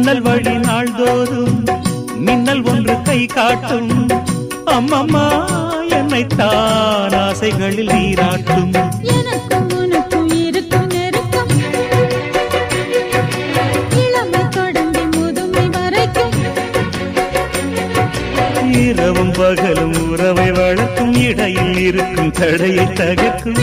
ஜன்னல் வழி நாள்தோறும் மின்னல் ஒன்று கை காட்டும். அம்மம்மா என்னைத்தான் ஆசைகளில் நீராட்டும். எனக்கும் உனக்கும் இருக்கும் நெருக்கம் இளமை தொடங்கி முதுமை வரைக்கும். இரவும் பகலும் உறவை வளர்க்கும், இடையில் இருக்கும் தடையை தகர்க்கும்.